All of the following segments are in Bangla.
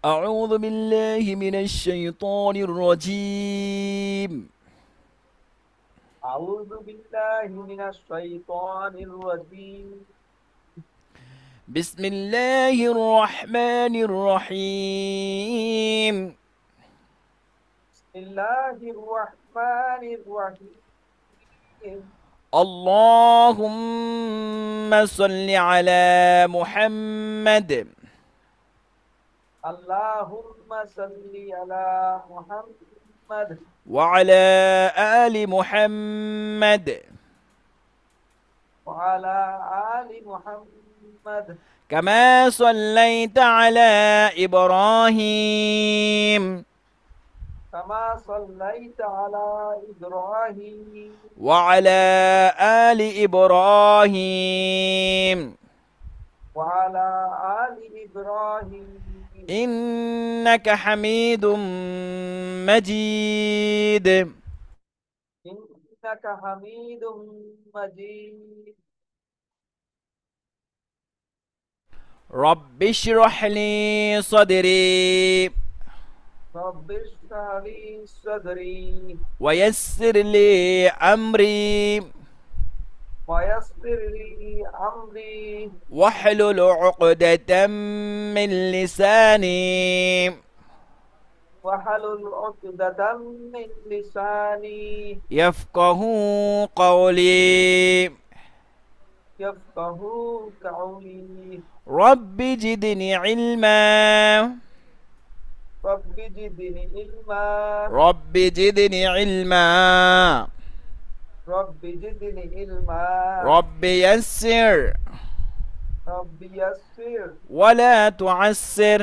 أعوذ بالله من الشيطان الرجيم. أعوذ بالله من الشيطان الرجيم. بسم الله الرحمن الرحيم. بسم الله الرحمن الرحيم. اللهم صل على محمد اللهم صل على محمد وعلى آل محمد وعلى آل محمد كما صليت على إبراهيم كما صليت على إبراهيم وعلى آل إبراهيم وعلى آل إبراهيم إنك حميد مجيد. إنك حميد مجيد. رب اشرح لي صدري رب اشرح لي صدري ويسر لي أمري ويسر لي أمري واحلل عقدة من لساني واحلل عقدة من لساني يفقه قولي. يفقه قولي. رب زدني علما رب زدني علما. رب زدني علما رب زدني علما. رب يسر رب يسر ولا تعسر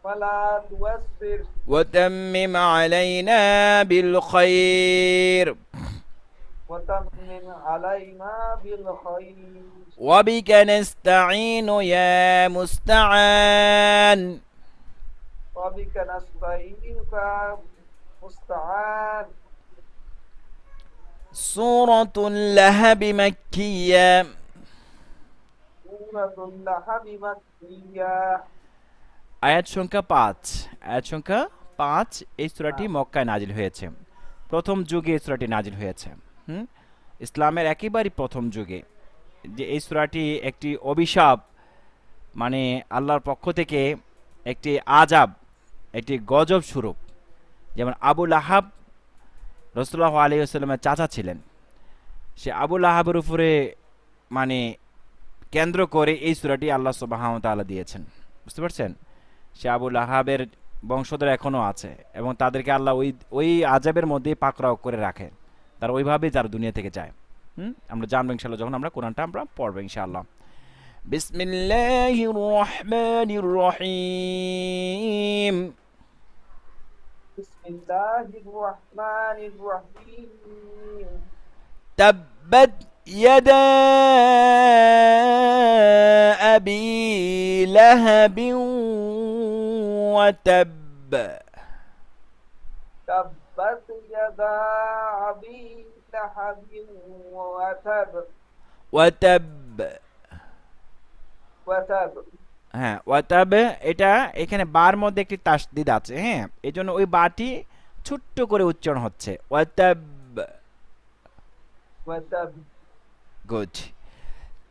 ولا توسر وتمم علينا بالخير وتمن علينا بالخير. وبك نستعين يا مستعان. وبك نستعين فمستعان. سورة اللهب مكية. سورة اللحم مكية. আয়াত সংখ্যা ৫। আয়াত সংখ্যা ৫। এই সূরাটি মক্কায় নাজিল হয়েছে। প্রথম যুগে এই সূরাটি নাজিল হয়েছে। ইসলামের একেবারে প্রথম যুগে যে এই সূরাটি একটি অভিশাপ, মানে আল্লাহর পক্ষ থেকে একটি আযাব, একটি গজব স্বরূপ। যেমন আবু লাহাব রাসূলুল্লাহ আলাইহি ওয়াসাল্লামের চাচা ছিলেন। সে আবু লাহাবের উপরে মানে কেন্দ্র করে এই সূরাটি আল্লাহ সুবহানাহু ওয়া তাআলা দিয়েছেন। বুঝতে পারছেন? সে আবু লাহাবের বংশধর এখনও আছে এবং তাদেরকে আল্লাহ ওই আযাবের মধ্যেই পাকড়াও করে রাখে। তারা ওইভাবেই তারা দুনিয়া থেকে যায়। আমরা জানবো ইনশাআল্লাহ যখন আমরা কোরআনটা আমরা পড়বো ইনশাআল্লাহ। বিসমিল্লাহির রহমানির রহিম। بسم الله الرحمن الرحيم. تبت يدا أبي لهب وتب. تبت يدا أبي لهب وتب. وتب وتب. হ্যাঁ, ওয়াতাব এটা এখানে বার মধ্যে একটি তাসদিদ আছে। হ্যাঁ, এই জন্য ওই বাটি ছোট্ট করে উচ্চারণ হচ্ছে ওয়াতাব। وتب. গুড।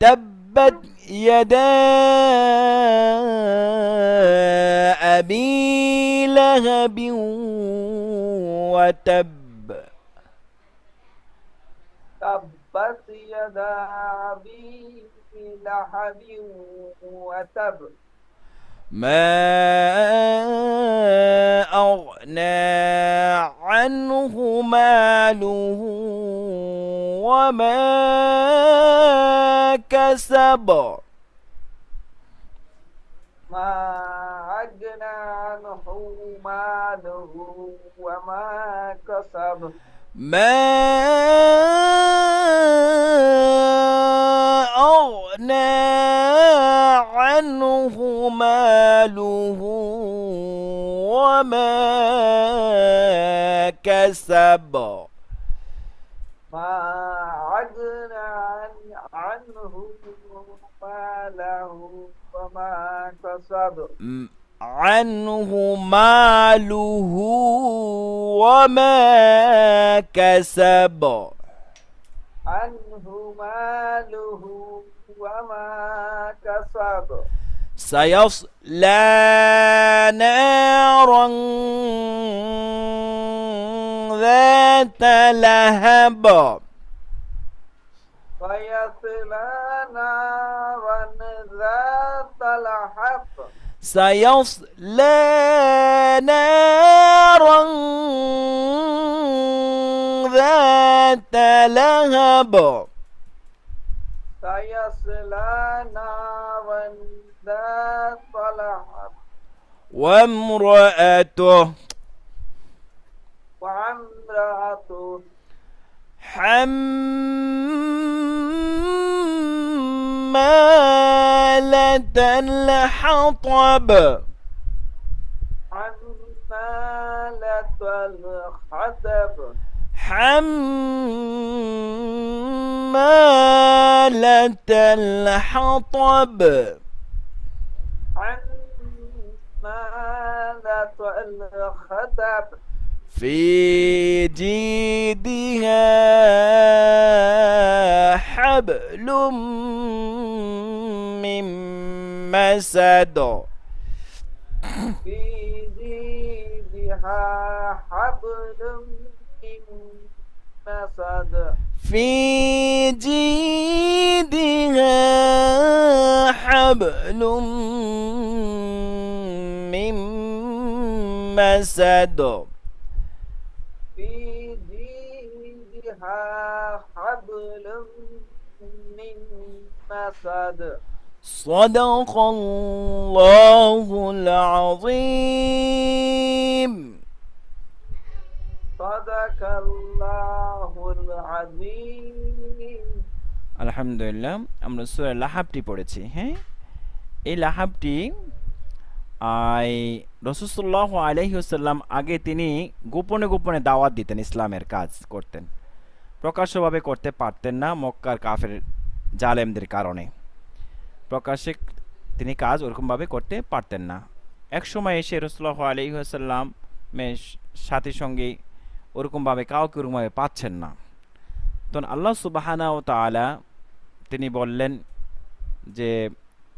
تبت يدا أبي لهب وتب. تبت يدا أبي لهب وتب. ما أغنى عنه ماله وما كسب. ما أغنى عنه ماله وما كسب. ما أغنى عنه ماله وما كسب. ما أغنى عنه ماله وما كسب. عنه ماله وما كسب عنه ماله وما كسب سيصلى نارا ذات لهب فيصلى نارا ذات لهب سيصلى نارا ذات لهب سيصلى نارا ذات لهب وامرأته وامرأته حمالة الحطب حمالة الحطب حمالة الحطب حمالة الحطب في جيدها حبل من مسد في جيدها حبل من مسد في جيدها حبل من مسد في جيدها حبل من مسد صدق الله العظيم صدق الله العظيم আলহামদুলিল্লাহ আমরা সূরা লাহাবটি পড়েছি। হ্যাঁ, এই লাহাবটি রাসূল সাল্লাল্লাহু আলাইহি ওয়াসাল্লাম আগে তিনি গোপনে গোপনে দাওয়াত দিতেন, ইসলামের কাজ করতেন, প্রকাশ্যভাবে করতে পারতেন না মক্কার কাফের জালেমদের কারণে। প্রকাশ্যে তিনি কাজ ওরকমভাবে করতে পারতেন না। এক সময় এসে রাসূলুল্লাহ আলাইহি ওয়াসাল্লামের সাথী সঙ্গী ওরকমভাবে কাউকে ওরকমভাবে পাচ্ছেন না। তখন আল্লাহ সুবহানাহু ওয়া তাআলা তিনি বললেন যে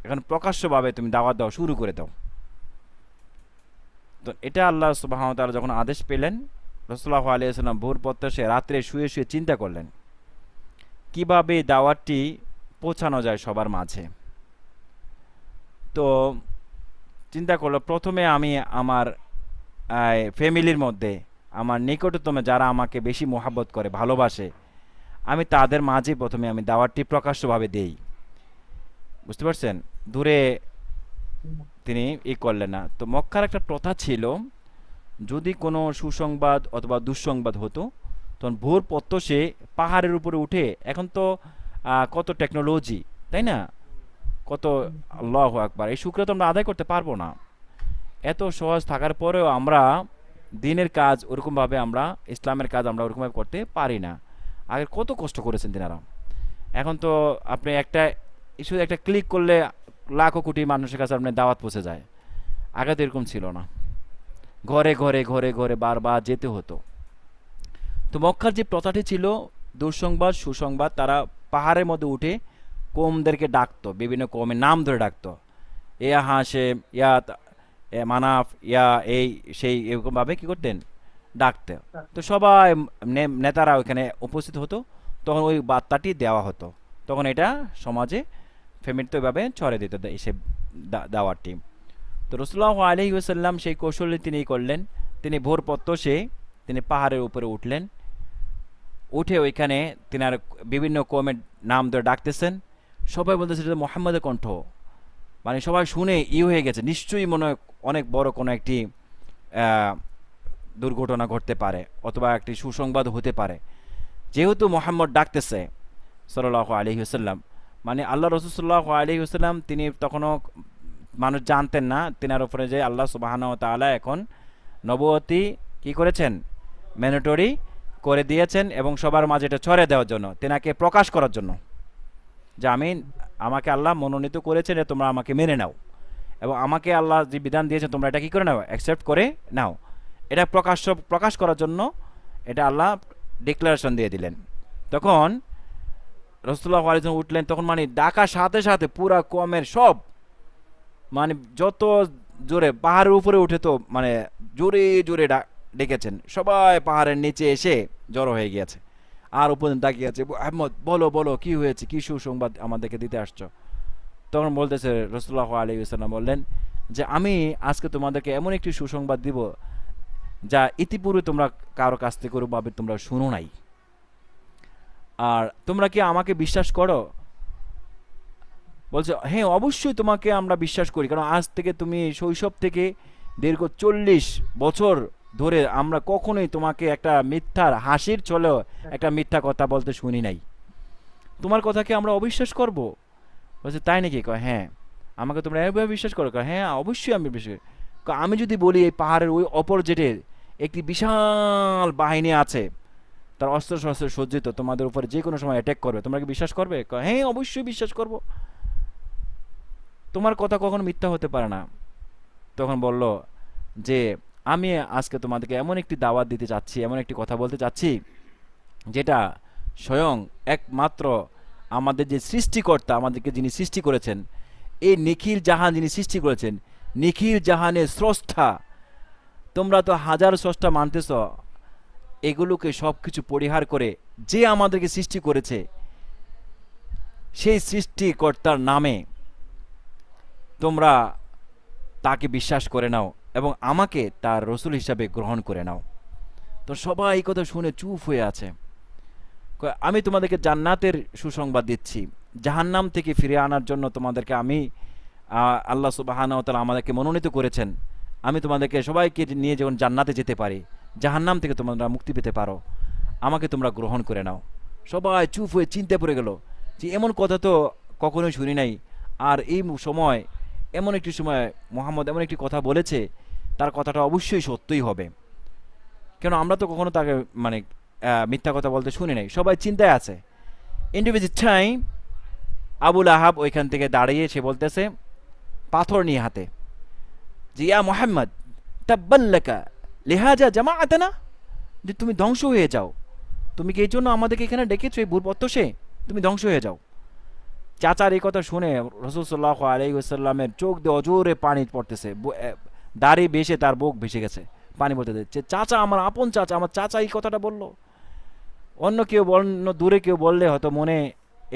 এখন প্রকাশ্যভাবে তুমি দাওয়াত দাও, শুরু করে দাও। তো এটা আল্লাহ সুবহানাহু ওয়া তাআলা যখন আদেশ পেলেন, রাসূলুল্লাহ আলাইহি ওয়াসাল্লাম ভোর প্রত্যহে রাত্রে শুয়ে শুয়ে চিন্তা করলেন কিভাবে দাওয়াতটি পৌঁছানো যায় সবার মাঝে। তো চিন্তা করলো প্রথমে আমি আমার ফ্যামিলির মধ্যে আমার নিকটতম যারা আমাকে বেশি মোহাব্বত করে ভালোবাসে আমি তাদের মাঝে প্রথমে আমি দাওয়াতটি প্রকাশ্যভাবে দেই। বুঝতে পারছেন? দূরে তিনি করলেন না। তো মক্কার একটা প্রথা ছিল, যদি কোনো সুসংবাদ অথবা দুঃসংবাদ হতো তখন ভোর প্রত্যহে পাহাড়ের উপরে উঠে, এখন তো কত টেকনোলজি, তাই না, কত আল্লাহু আকবার, এই শুকরিয়া তো আমরা আদায় করতে পারবো না। এত সহজ থাকার পরেও আমরা দিনের কাজ ওরকমভাবে আমরা ইসলামের কাজ আমরা ওরকমভাবে করতে পারি না। আগে কত কষ্ট করেছেন তিনারা। এখন তো আপনি একটা শুধু একটা ক্লিক করলে লাখো কোটি মানুষের কাছে আপনার দাওয়াত পৌঁছে যায়। আগে তো এরকম ছিল না, ঘরে ঘরে ঘরে ঘরে বারবার যেতে হতো। তো মক্কার যে প্রথাটি ছিল দুঃসংবাদ সুসংবাদ, তারা পাহাড়ের মধ্যে উঠে কওমদেরকে ডাকতো, বিভিন্ন কওমের নাম ধরে ডাকতো, ইয়া হাশেম, ইয়া মানাফ, ইয়া এই সেই, এরকমভাবে কী করতেন, ডাকতে। তো সবাই নেতারা ওইখানে উপস্থিত হতো, তখন ওই বার্তাটি দেওয়া হতো, তখন এটা সমাজে ফ্যামিলিতে ওইভাবে ছড়িয়ে দিত সে দাওয়াতটি। তো রাসূলুল্লাহ আলাইহি ওয়াসাল্লাম সেই কৌশলে তিনি করলেন, তিনি ভোর প্রত্যহে তিনি পাহাড়ের উপরে উঠলেন, উঠে ওইখানে তিনি আর বিভিন্ন কওমের নাম ধরে ডাকতেছেন। সবাই বলতেছে এটা মুহাম্মদের কণ্ঠ, মানে সবাই শুনে হয়ে গেছে, নিশ্চয়ই মনে হয় অনেক বড় কোনো একটি দুর্ঘটনা ঘটতে পারে অথবা একটি সুসংবাদ হতে পারে, যেহেতু মুহাম্মদ ডাকতেছে সাল্লাল্লাহু আলাইহি ওয়াসাল্লাম। মানে আল্লাহ রাসূল সাল্লাল্লাহু আলাইহি ওয়াসাল্লাম তিনি তখনও মানুষ জানতেন না তিনার উপরে যে আল্লাহ সুবহানাহু ওয়া তাআলা এখন নবুয়তি কি করেছেন, ম্যান্ডেটরি করে দিয়েছেন, এবং সবার মাঝে এটা ছড়িয়ে দেওয়ার জন্য, তেনাকে প্রকাশ করার জন্য যে আমাকে আল্লাহ মনোনীত করেছেন, তোমরা আমাকে মেনে নাও। এবং আমাকে আল্লাহ যে বিধান দিয়েছেন তোমরা এটা কি করে নাও, অ্যাকসেপ্ট করে নাও। এটা প্রকাশ করার জন্য এটা আল্লাহ ডিক্লারেশন দিয়ে দিলেন। তখন রাসূলুল্লাহ সাল্লাল্লাহু আলাইহি ওয়াসাল্লাম উঠলেন, তখন মানে ডাকার সাথে সাথে পুরা কমের সব মানে যত জোরে পাহাড়ের উপরে উঠে তো মানে জোরে জোরে ডেকেছেন, সবাই পাহাড়ের নিচে এসে জড়ো হয়ে গিয়েছে আর উপরে তাকিয়ে আছে, আহমদ বলো বলো কি হয়েছে, কি সুসংবাদ আমাদেরকে দিতে আসছো। তখন বলতেছে রাসূলুল্লাহ আলাইহি ওয়াসাল্লাম বললেন যে আমি আজকে তোমাদেরকে এমন একটি সুসংবাদ দিব যা ইতিপূর্বে তোমরা কারো কাছ থেকে ভাবে তোমরা শুনো নাই। আর তোমরা কি আমাকে বিশ্বাস করো? বলছে হ্যাঁ অবশ্যই তোমাকে আমরা বিশ্বাস করি, কারণ আজ থেকে তুমি শৈশব থেকে দীর্ঘ 40 বছর ধরে আমরা কখনোই তোমাকে একটা মিথ্যার হাসির চলেও একটা মিথ্যা কথা বলতে শুনি নাই, তোমার কথাকে আমরা অবিশ্বাস করব? বলছে তাই নাকি? কয় হ্যাঁ। আমাকে তোমরা এভাবে বিশ্বাস করো? কয় হ্যাঁ অবশ্যই আমি বিশ্বাস করি। আমি যদি বলি এই পাহাড়ের ওই অপোজিটে একটি বিশাল বাহিনী আছে, তার অস্ত্র শস্ত্র সজ্জিত, তোমাদের উপরে যে কোনো সময় অ্যাটাক করবে, তোমরা কি বিশ্বাস করবে? কয় হ্যাঁ অবশ্যই বিশ্বাস করব, তোমার কথা কখনো মিথ্যা হতে পারে না। তখন বলল যে আমি আজকে তোমাদেরকে এমন একটি দাওয়াত দিতে চাচ্ছি, এমন একটি কথা বলতে চাচ্ছি যেটা স্বয়ং একমাত্র আমাদের যে সৃষ্টিকর্তা, আমাদেরকে যিনি সৃষ্টি করেছেন, এই নিখিল জাহান যিনি সৃষ্টি করেছেন, নিখিল জাহানের স্রষ্টা, তোমরা তো হাজার স্রষ্টা মানতেছ, এগুলোকে সব কিছু পরিহার করে যে আমাদেরকে সৃষ্টি করেছে সেই সৃষ্টিকর্তার নামে তোমরা তাকে বিশ্বাস করে নাও এবং আমাকে তার রসুল হিসাবে গ্রহণ করে নাও। তো সবাই এই কথা শুনে চুপ হয়ে আছে। আমি তোমাদেরকে জান্নাতের সুসংবাদ দিচ্ছি, জাহান্নাম থেকে ফিরে আনার জন্য তোমাদেরকে আমি আল্লাহ সুবহানাহু ওয়া তাআলা আমাদেরকে মনোনীত করেছেন, আমি তোমাদেরকে সবাইকে নিয়ে যখন জান্নাতে যেতে পারি, জাহান্নাম থেকে তোমরা মুক্তি পেতে পারো, আমাকে তোমরা গ্রহণ করে নাও। সবাই চুপ হয়ে চিন্তা পড়ে গেল যে এমন কথা তো কখনোই শুনি নাই, আর এই সময় এমন একটি সময় মুহাম্মদ এমন একটি কথা বলেছে, তার কথাটা অবশ্যই সত্যই হবে, কেন আমরা তো কখনো তাকে মানে মিথ্যা কথা বলতে শুনি নাই। সবাই চিন্তায় আছে। ইন্ডিভিজুয়াল টাইম আবুল আহাব ওইখান থেকে দাঁড়িয়ে সে বলতেছে পাথর নিয়ে হাতে যে ইয়া মুহাম্মদ তাব্বাল্লাকা লিহাজা জামাআতানা, যে তুমি ধ্বংস হয়ে যাও, তুমি কি এই জন্য আমাদেরকে এখানে ডেকেছো এই ভূপত্তসে, তুমি ধ্বংস হয়ে যাও। চাচার এই কথা শুনে রাসূল সাল্লাল্লাহু আলাইহি ওয়াসাল্লামের চোখ দিয়ে অজোরে পানি পড়তেছে, দাড়ি বেশে তার বুক ভেসে গেছে, পানি পড়তেছে। চাচা, আমার আপন চাচা, আমার চাচা এই কথাটা বলল। অন্য কেউ অন্য দূরে কেউ বললে হয়তো মনে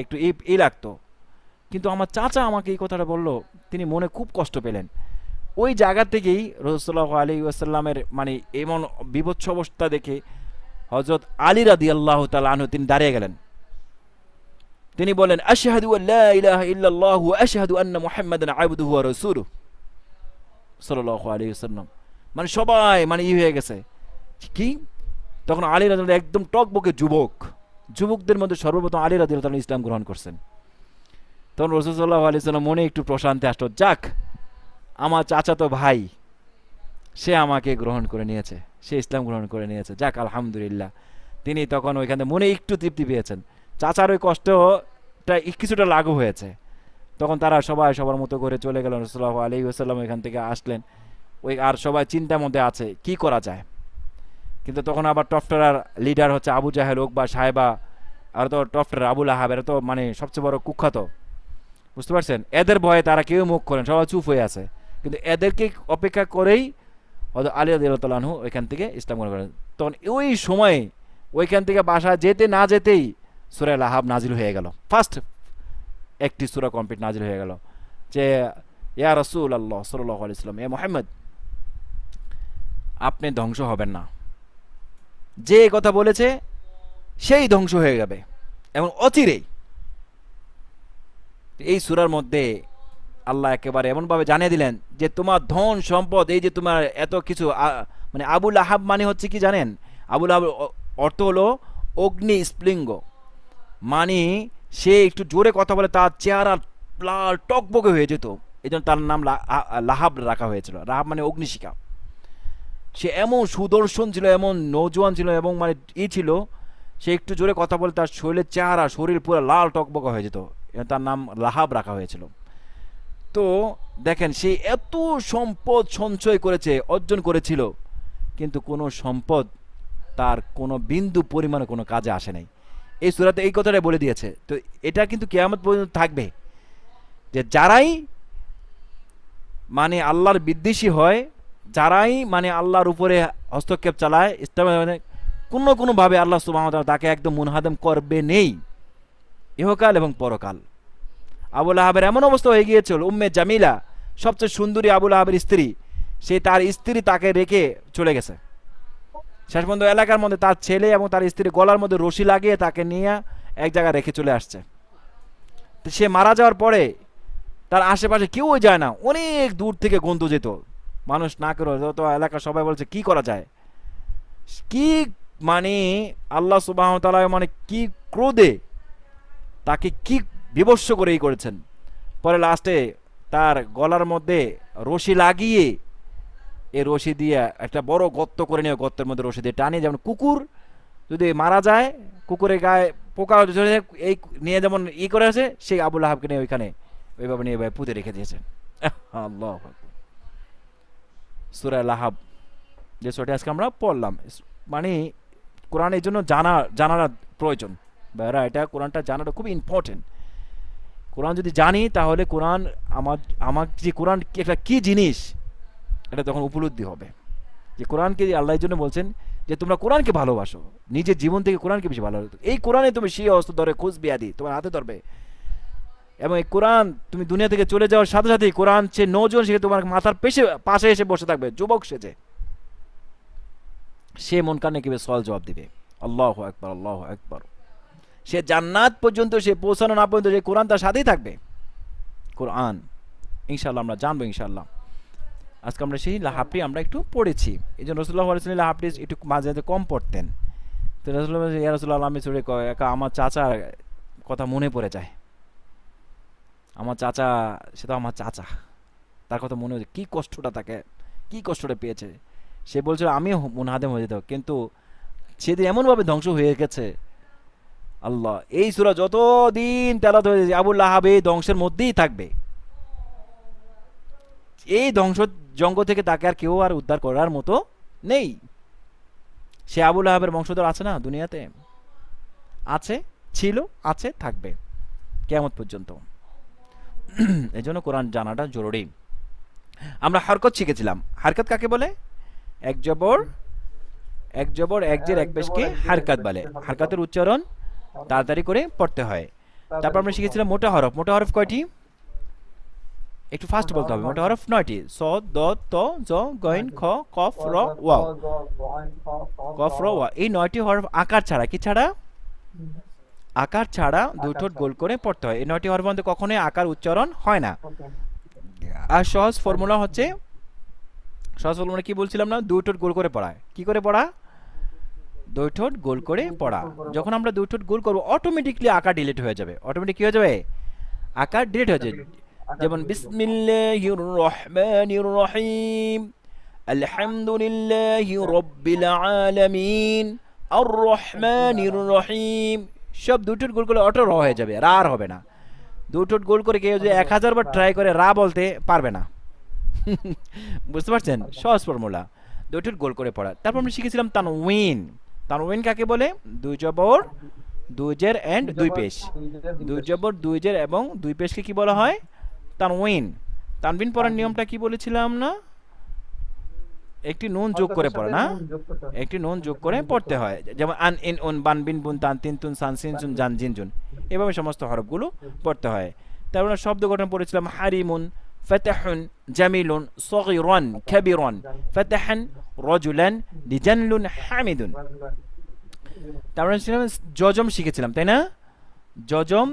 একটু ই লাগতো, কিন্তু আমার চাচা আমাকে এই কথাটা বলল, তিনি মনে খুব কষ্ট পেলেন। ওই জায়গা থেকেই রাসূলুল্লাহ আলাইহি ওয়াসাল্লামের মানে এমন বিভৎস অবস্থা দেখে হযরত আলী রাদিয়াল্লাহু তাআলা আনহু তিনি দাঁড়িয়ে গেলেন। তিনি বলেন আশহাদু আল্লা ইলাহা ইল্লাল্লাহ ওয়া আশহাদু আন্না মুহাম্মাদান আবদুহু ওয়া রাসূলুহু সাল্লাল্লাহু আলাইহি ওয়াসাল্লাম। মানে সবাই মানে হয়ে গেছে কি। তখন আলী রাদিয়াল্লাহু একদম টকবকে যুবকদের মধ্যে সর্বপ্রথম আলী রাদিয়াল্লাহু তাআলা ইসলাম গ্রহণ করছেন। তখন রাসূল সাল্লাল্লাহু আলাইহি ওয়াসাল্লাম মনে একটু প্রশান্তি আসলো, যাক আমার চাচা তো ভাই, সে আমাকে গ্রহণ করে নিয়েছে, সে ইসলাম গ্রহণ করে নিয়েছে, যাক আলহামদুলিল্লাহ। তিনি তখন ওইখানে মনে একটু তৃপ্তি পেয়েছেন, চাচার ওই কষ্টটা কিছুটা লাঘব হয়েছে। তখন তারা সবাই সবার মতো করে চলে গেলেন। রাসূলুল্লাহ আলাইহি ওয়াসাল্লাম এখান থেকে আসলেন, ওই আর সবাই চিন্তার মধ্যে আছে কি করা যায়। কিন্তু তখন আবার টফটার লিডার হচ্ছে আবু জাহেল, উকবা, সাহেবা, আর তো টফটার আবুল আহাব, এরা তো মানে সবচেয়ে বড় কুখ্যাত, বুঝতে পারছেন। এদের ভয়ে তারা কেউ মুখ করেন, সবাই চুপ হয়ে আছে। কিন্তু এদেরকে অপেক্ষা করেই আলী রাদিয়াল্লাহু তাআলা আনহু ওইখান থেকে ইসলাম গ্রহণ করেন। তখন ওই সময় ওইখান থেকে বাসা যেতে না যেতেই সূরা লাহাব নাজিল হয়ে গেল, ফার্স্ট একটি সূরা কমপ্লিট নাজিল হয়ে গেল যে ইয়া রাসূলুল্লাহ সাল্লাল্লাহু আলাইহি ওয়াসাল্লাম, এ মুহাম্মদ আপনি ধ্বংস হবেন না, যে কথা বলেছে সেই ধ্বংস হয়ে যাবে এবং অচিরেই। এই সূরার মধ্যে আল্লাহ একেবারে এমনভাবে জানিয়ে দিলেন যে তোমার ধন সম্পদ, এই যে তোমার এত কিছু, মানে আবুল আহাব মানে হচ্ছে কি জানেন, আবুল আহাব অর্থ হলো অগ্নি স্ফুলিঙ্গ, মানে সে একটু জোরে কথা বলে তার চেহারা লাল টকবকে হয়ে যেত, এই জন্য তার নাম লাহাব রাখা হয়েছিল। লাহাব মানে অগ্নিশিখা। সে এমন সুদর্শন ছিল, এমন নৌজওয়ান ছিল, এবং মানে ছিল, সে একটু জোরে কথা বলে তার শরীরের চেহারা, শরীর পুরো লাল টকবকা হয়ে যেত, তার নাম লাহাব রাখা হয়েছিল। তো দেখেন সে এত সম্পদ সঞ্চয় করেছে, অর্জন করেছিল, কিন্তু কোনো সম্পদ তার কোনো বিন্দু পরিমাণে কোনো কাজে আসে নাই। এই সূরাতে এই কথাটাই বলে দিয়েছে। তো এটা কিন্তু কিয়ামত পর্যন্ত থাকবে, যে যারাই মানে আল্লাহর বিদ্বেষী হয়, যারাই মানে আল্লাহর উপরে হস্তক্ষেপ চালায়, ইসলামের মানে কোনোভাবে আল্লাহ সুবহানাহু ওয়া তাআলা তাকে একদম মুনহাদম করবে নেই, ইহকাল এবং পরকাল। আবু লাহাবের এমন অবস্থা হয়ে গিয়েছিল, উম্মে জামিলা সবচেয়ে সুন্দরী আবু লাহাবের স্ত্রী, সে তার স্ত্রী তাকে রেখে চলে গেছে। শেষ পর্যন্ত এলাকার মধ্যে তার ছেলে এবং তার স্ত্রী গলার মধ্যে রশি লাগিয়ে তাকে নিয়ে এক জায়গায় রেখে চলে আসছে। তো সে মারা যাওয়ার পরে তার আশেপাশে কেউ যায় না, অনেক দূর থেকে গন্ধ যেত, মানুষ না করে যত এলাকা সবাই বলছে কি করা যায়, কি মানে আল্লাহ সুবহানাহু ওয়া তাআলা মানে কি ক্রোধে তাকে কি বিভৎস করেই করেছেন। পরে লাস্টে তার গলার মধ্যে রশি লাগিয়ে, এই রশি দিয়ে একটা বড় গর্ত করে নিয়ে গর্তের মধ্যে রশি দিয়ে টানিয়ে, যেমন কুকুর যদি মারা যায় কুকুরের গায়ে পোকা এই নিয়ে যেমন ই করে আছে, সেই আবু লাহাবকে নিয়ে ওইখানে ওইভাবে নিয়ে পুঁতে রেখে দিয়েছেন। আল্লাহ সূরা লাহাব যে সূরাটি আজকে আমরা পড়লাম, মানে কোরআন এই জন্য জানার প্রয়োজন ভাইরা, এটা কোরআনটা জানাটা খুব ইম্পর্টেন্ট। কোরআন যদি জানি তাহলে কোরআন আমার যে কোরআন একটা কী জিনিস এটা তখন উপলব্ধি হবে, যে কোরআনকে আল্লাহ এই জন্য বলছেন যে তোমরা কোরআনকে ভালোবাসো, নিজের জীবন থেকে কোরআনকে বেশি ভালোবাসো। এই কোরআনে তুমি সেই অস্ত্র ধরে খোঁজ বিয়াদি তোমার হাতে ধরবে, এবং এই কোরআন তুমি দুনিয়া থেকে চলে যাওয়ার সাথে সাথেই কোরআন সে নজন সে তোমার মাথার পাশে এসে বসে থাকবে, যুবক সেজে, সে মন কানে কিভাবে সওয়াল জবাব দিবে। আল্লাহু আকবার, আল্লাহু আকবার। সে জান্নাত পর্যন্ত সে পৌঁছানো না পর্যন্ত যে কোরআন তার সাথেই থাকবে। কোরআন ইনশাআল্লাহ আমরা জানবো ইনশাআল্লাহ। আজকে আমরা সেই লাহাবটি আমরা একটু পড়েছি, এই জন্য রাসূলুল্লাহ সাল্লাল্লাহু আলাইহি ওয়াসাল্লাম লাহাবটি একটু মাঝে মাঝে কম পড়তেন। তো রাসূলুল্লাহ ইয়া রাসূলুল্লাহ আমি সরে একা আমার চাচার কথা মনে পড়ে যায়, আমার চাচা, সে তো আমার চাচা, তার কথা মনে হচ্ছে কি কষ্টটা তাকে, কি কষ্টটা পেয়েছে। সে বলছিল আমিও মুনহাদিম হয়ে যেত, কিন্তু সেদিন এমনভাবে ধ্বংস হয়ে গেছে। আল্লাহ, এই সূরা যতদিন তেলাওয়াত হয়ে যাবে আবু লাহাব এই ধ্বংসের মধ্যেই থাকবে, এই ধ্বংস জঙ্গ থেকে তাকে আর কেউ আর উদ্ধার করার মতো নেই। সে আবু লাহাবের বংশধর আছে না দুনিয়াতে, আছে, ছিল, আছে, থাকবে কিয়ামত পর্যন্ত। এই জন্য কোরআন জানাটা জরুরি। আমরা হরকত শিখেছিলাম, হরকত কাকে বলে? এক জবর এক জের এক পেশকে হারকাত বলে। হারকাতের উচ্চারণ তাড়াতাড়ি করে পড়তে হয়। তারপর আমরা শিখেছিলাম মোটা হরফ। মোটা হরফ কয়টি? একটু ফাস্ট বলতে হবে। মোটা হরফ 9টি, স, দ, ত, জ, গইন, খ, কফ, র, ওয়া। কফ, র, ওয়া, এই 9টি হরফ আকার ছাড়া, কি ছাড়া? আকার ছাড়া দুই ঠোঁট গোল করে পড়তে হয়। এই 9টি হরফের মধ্যে কখনোই আকার উচ্চারণ হয় না। আর সহজ ফর্মুলা হচ্ছে, সহজ ফর্মুলা কি বলছিলাম না? দুই ঠোঁট গোল করে পড়া। কি করে পড়া? দুই ঠোঁট গোল করে পড়া। যখন আমরা দুই ঠোঁট গোল করবো অটোমেটিকলি আকার ডিলিট হয়ে যাবে। অটোমেটিক কি হয়ে যাবে? আকার ডিলিট হয়ে যাবে। যেমন বিসমিল্লাহির রহমানির রহিম, আলহামদুলিল্লাহি রাব্বিল আলামিন, আর রহমানির রহিম, সব দুই ঠোঁট গোল করে অটো র হয়ে যাবে, রা আর হবে না। দুই ঠোঁট গোল করে কেউ যদি 1000 বার ট্রাই করে রা বলতে পারবে না। বুঝতে পারছেন? সহজ ফর্মুলা, দুই ঠোঁট গোল করে পড়া। তারপর আমরা শিখেছিলাম তানউইন। তানউইন কাকে বলে? দুই জবর দুই জের এন্ড দুই পেশ। দুই জবর দুই জের এবং দুই পেশকে কি বলা হয়? তানউইন। তানবিন পড়ার নিয়মটা কি বলেছিলাম না? একটি নুন যোগ করে পড়া না, একটি নুন যোগ করে পড়তে হয়। যেমন আন, ইন, উন, বান, বিন, বুন, তান, তিন, তুন, সান, সিন, সুন, জান, জিন, জুন, এভাবে সমস্ত হরফগুলো পড়তে হয়। তারপর আমরা শব্দ গঠন পড়েছিলাম হারিমুন, ফাতাহুন, জামিলুন, সগীরুন, কাবীরুন, ফাতাহান, রাজুলান, লিজানলুন, হামিদুন। তারপর জজম শিখেছিলাম, তাই না? জজম,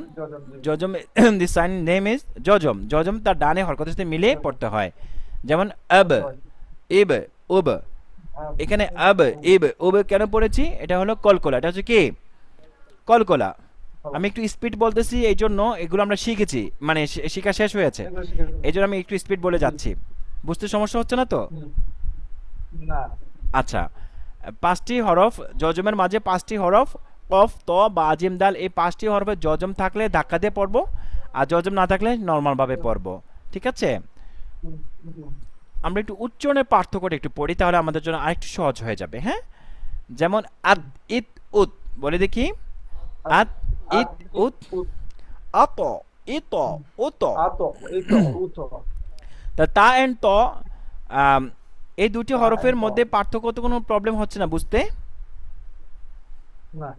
জজম, দি সাইন নেম ইজ জজম। জজম তার ডানে হরকতের সাথে মিলে পড়তে হয়। যেমন আব, ইব, উব। এখানে আব, ইব, উব কেন পড়েছি? এটা হলো কলকলা। এটা হচ্ছে কি? কলকলা। আমি একটু স্পিড বলতেছি, এই জন্য এগুলো আমরা শিখেছি, মানে শিখা শেষ হয়েছে, এই জন্য আমি একটু স্পিড বলে যাচ্ছি। বুঝতে সমস্যা হচ্ছে না তো? আচ্ছা, 5টি হরফ, জজমের মাঝে 5টি হরফ, কফ, ত, বা, জিম, দাল, এই 5টি হরফে জজম থাকলে ধাক্কা দিয়ে পড়বো, আর জজম না থাকলে নর্মাল ভাবে পড়বো। ঠিক আছে? আমরা একটু উচ্চারণের পার্থক্যটা একটু পড়ি, তাহলে আমাদের জন্য আরেকটু সহজ হয়ে যাবে। হ্যাঁ, যেমন আদ ইত উত, বলে দেখি। আদ ইত উত, আত ইত উত। Ato, ito, uto. তা এন্ড ত, আম, এই দুটি তা হরফের and মধ্যে to. পার্থক্য তো কোনো প্রবলেম হচ্ছে না বুঝতে। না,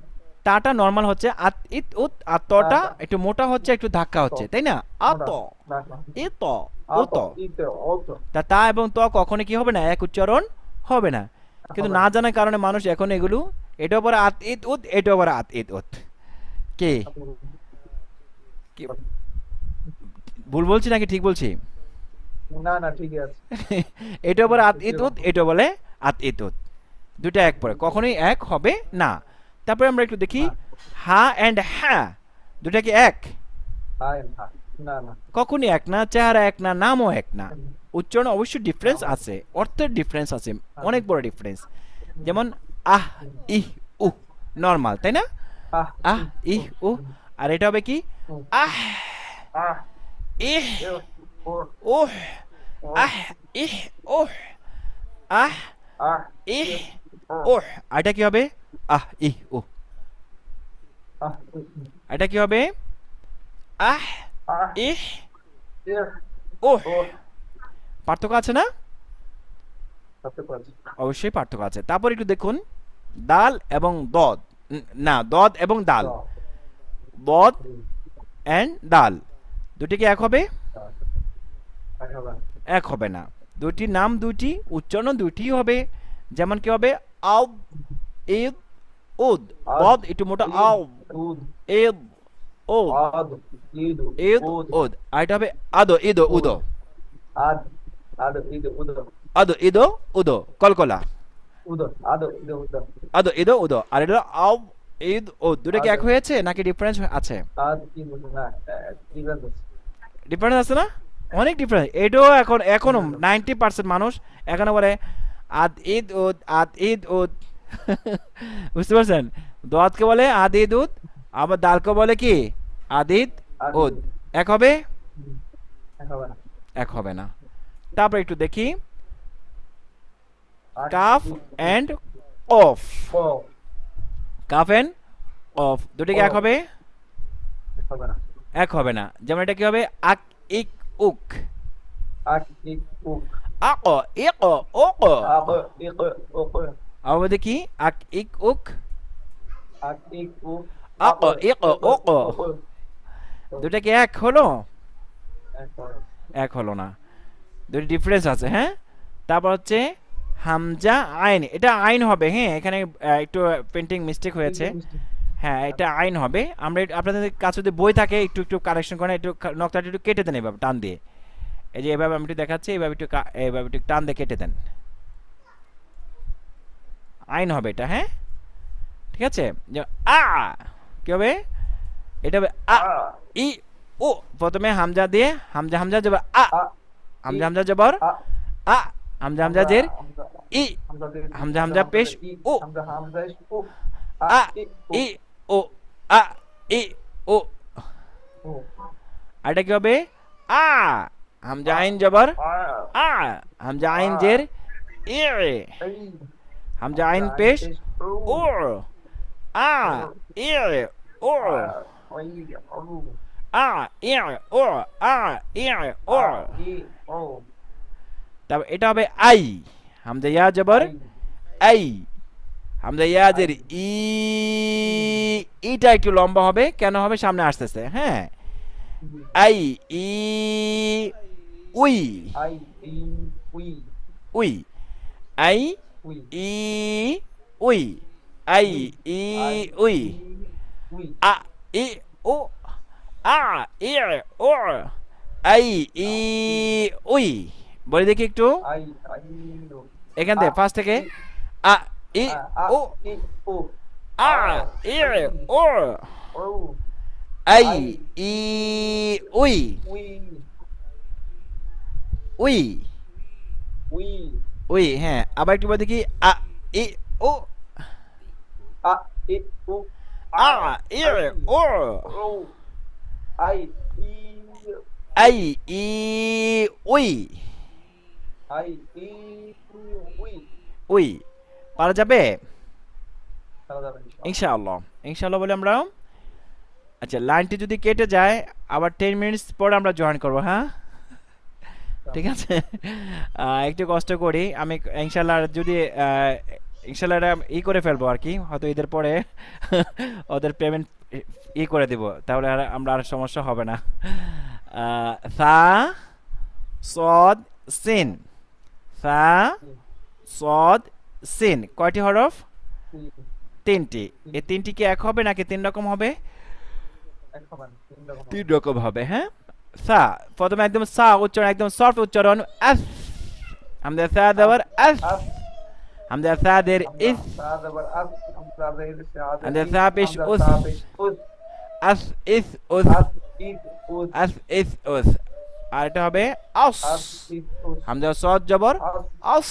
তাটা নর্মাল হচ্ছে, আত ইত উত, আর তটা তাটা। একটু মোটা হচ্ছে, একটু ধাক্কা To. হচ্ছে, তাই না? আত মোটা, ডাকা। ইত উত। Ato, ito, uto. তা এবং ত কখনো কি হবে না, এক উচ্চারণ হবে না। কিন্তু হবে না না। জানার কারণে মানুষ এখন এগুলো, এটা আবার আত ইত উত, এটা আবার আত ইত উত। কে কি ভুল বলছি নাকি ঠিক বলছি? না, না, ঠিকই আছে। এটা আবার আত ইত ঠিকই উত, বলছো। এটা বলে আত ইত উত। দুটো এক পরে, কখনোই এক হবে না। তারপরে আমরা একটু দেখি, না, হা এন্ড হ্যাঁ, দুটা কি এক? না, না, না। কখনই এক না, চেহারা এক না, নামও এক না। উচ্চারণ অবশ্যই ডিফারেন্স নাম আছে। আছে, অর্থের ডিফারেন্স আছে, আছে। অনেক বড় ডিফারেন্স। যেমন আহ ইহ উহ, নর্মাল, তাই না? আহ, আহ ইহ উহ। আর এটা হবে কি, উহ, আহ আহ, ইহ এ, ও, উহ, ও, আহ ইহ উহ, আহ আহ, ইহ এ, ও, উহ। আর এটা কি হবে, আহ ইহ উহ। আহ, এটা কি হবে, আহ আহ, ইহ এ, উহ। ও, পার্থক্য আছে না? করতে পারছি। অবশ্যই পার্থক্য আছে। তারপর একটু দেখুন, দাল এবং দদ, না দদ এবং দাল, দ, দদ রি, এন্ড দাল, দুটি কি এক হবে? দ, আর হবে না। এক হবে না। দুটি নাম দুটি, উচ্চারণ দুটি হবে। যেমন কি হবে, আও ইদ উদ, আদ, দদ একটু মোটা, ইদ, আও উদ, ইদ উদ, আদ, ইদু, ইদ উদ, উদ। আর এটা হবে আদো ইদো উদ, উদো, আদ, আদ, ইদু, উদ, আদো ইদো উদো, কলকলা। উদ, আদ, ইদু, উদ, আদো ইদো উদো। আর এটা আও ইদ উদ, দুটো কি আদ, এক হয়েছে নাকি ডিফারেন্স আছে? আদ, ইদু, না, ডিফারেন্স আছে। ডিফারেন্স আছে না? অনেক ডিফারেন্স। এটাও এখনো ডিফারেন্স আছে। 90% মানুষ এখনো বলে আদ ঈদ উদ, আদ ঈদ উদ। বুঝতে পারছেন? দোয়াতকে বলে আদ ঈদ উদ, আবার দালকে বলে কি আদ ঈদ আদ, উদ। ইদু, এক হবে? আর হবে না। এক হবে না। তারপর একটু দেখি, আদ, কাফ ইদু, এন্ড অফ, ও, কাফ এন্ড অফ, দুটো কি ও, এক হবে? হবে না। এক হবে না। যেমন এটা কি হবে, আক ইক উক, আক, ইক, উক, আক ইক ওক। আক, ইক, উক, আবার দেখি, আক ইক উক, আক, ইক, উক, আক ইক ওক। উক, দুটা কি এক হলো? এক হবে। এক হলো না, দুটি ডিফারেন্স আছে। হ্যাঁ, তারপর হচ্ছে হামজা আইন, এটা আইন হবে। হ্যাঁ, এখানে একটু প্রিন্টিং মিস্টেক হয়েছে। হ্যাঁ, এটা আইন হবে। আমরা আপনাদের কাছে যদি বই থাকে একটু একটু কারেকশন করেন, একটু নকটাটা একটু কেটে দেন এভাবে টান দিয়ে। এই যে এভাবে আমি একটু দেখাচ্ছি, এইভাবে একটু এইভাবে একটু টান দিয়ে কেটে দেন, আইন হবে এটা। হ্যাঁ, ঠিক আছে। আ কি হবে, এটা হবে আ আ, ই ও। প্রথমে হামজা দিয়ে, হামজা হামজা জবর আ, আ, হামজা হামজা জবর আ, আ, হামজা হামজা জের হামজা, ই, হামজা, হামজা হামজা পেশ ই, ও, হামজা, হামজা, উ, আ, আ ই, ই ও, আ ই ও। উ, আর এটা কি হবে, আ, হামজা আইন জবর আ, আ, হামজা আইন জের ই, এই, হামজা আইন পেশ উ, ও, আ ই ও, আ, ওই, উ, আ ই ও, আ ই ও। আ, ই, ও, তারপর এটা হবে আই, হামজা ইয়া জবর I, I, Hamza yeah I, জের ই, ইটা একটু লম্বা হবে, কেন হবে সামনে আসতেছে। হ্যাঁ, আই ই উই, আই, ই, উই, উই, আই উই, ই উই, আই উই, ই আই, উই, ই, উই, আ ই ও, আ ই ও, আই ই আ, ই, উই। বলে দেখি একটু আই, আই, ও, এখান আ, থেকে ফার্স্ট থেকে, ই, আ ই আ, আ, ও, ই, ও, আ আ, ই আই, ও, ও, আই আই, ই উই, উই, উই, উই, উই। হ্যাঁ, আবার একটু বলে দেখি, আ ই ও, আ, ই, উ, আ আ, ই আই, ও, ও, আই, ই, আই ই উই I, E, উই। উই পারা যাবে খেলা যাবে ইনশাআল্লাহ। ইনশাআল্লাহ ইনশাআল্লাহ বলে আমরা আচ্ছা লাইনটি যদি কেটে যায় আবার 10 মিনিটস পর আমরা জয়েন করব হ্যাঁ ঠিক আছে একটু কষ্ট করি আমি ইনশাআল্লাহ যদি ইনশাআল্লাহ এটা করে ফেলবো আর কি হয়তো ঈদের পরে ওদের পেমেন্ট করে দিব তাহলে আর আমরা আর সমস্যা হবে না সা সদ সিন সা সদ সিন কয়টি হরফ তিন, তিনটি এই তিনটি কি এক হবে নাকি তিন রকম হবে এক হবে না, তিন রকম হবে। তিন রকম হবে হ্যাঁ সা প্রথমে একদম সা উচ্চারণ একদম সফট উচ্চারণ আস আমাদের সা দেওয়ার আস আস, আমাদের সা দের হামজা, ইস সা দেবার আস, হামজা জের সাদের আমাদের ইস, সা পেশ হামজা উস সা পেশ উস, আস ইস উস আস, ইস, উস, আস ইস উস আর এটা হবে আস আস, ইস, উস, হামজা সদ জবর আস, আস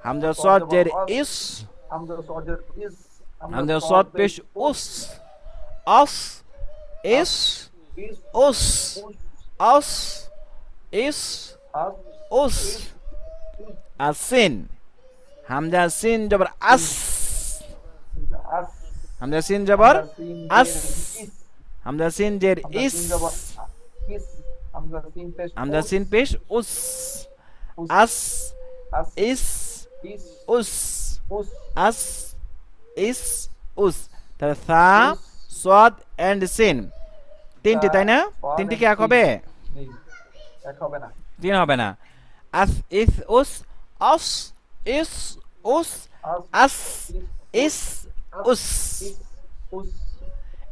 হামজা সদ সদ জবর জের আস, ইস হামজা সদের ইস, হামজা সদ পেশ উস আস ইস ইস, উস উস, আস ইস আস, উস ইস, ইস, আসিন হামজা সিন জবর আস আস, হামজা সিন জবর হামজা সিন আস জের ইস, হামজা সিন জের হামজা ইস সিন জবর ইস, হামজা সিন পেশ হামজা উস, সিন পেশ উস উস, আস আস, ইস ইস, উস উস, আস ইস উস তাহলে সা উস, সদ এন্ড সিন তিনটি সা, তাই না সদ তিনটি and কি এক সিন। হবে জি, এক হবে না। তিন হবে না আস ইস উস আস ইস উস আস, আস ইস, ইস আস, উস ইস, উস,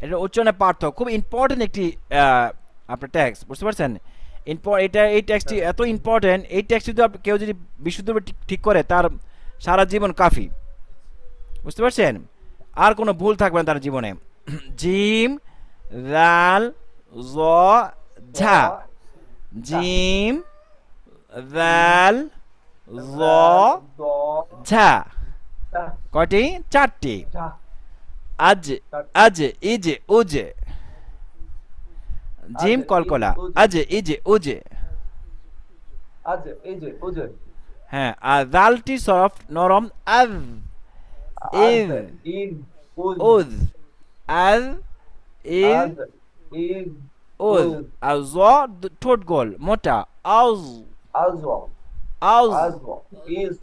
এটা উচ্চারণের পার্থক্য খুব ইম্পর্টেন্ট একটি আপনার ট্যাক্স বুঝতে পারছেন এটা এই ট্যাক্সটি এত ইম্পর্টেন্ট এই ট্যাক্স যদি কেউ যদি বিশুদ্ধভাবে ঠিক করে তার সারা জীবন কাফি বুঝতে পারছেন আর কোনো ভুল থাকবে না তার জীবনে জিম রাল জ ঝা জিম রাল জ দ, ঝা তা, কয়টি চারটি তা, আজ আজ ইজ উজ জিম আজ, কলকলা ইজ, উজ। আজ ইজ উজ আজ, এই যে, ওই যে, হ্যাঁ আর জালটি সফট নরম আজ ইজ আজ, ইন, উজ, উজ আজ ইজ আজ, ইন, উজ উজ, আর জ ঠোঁট গোল মোটা আউজ আজ, আউজ আজ, ইজ,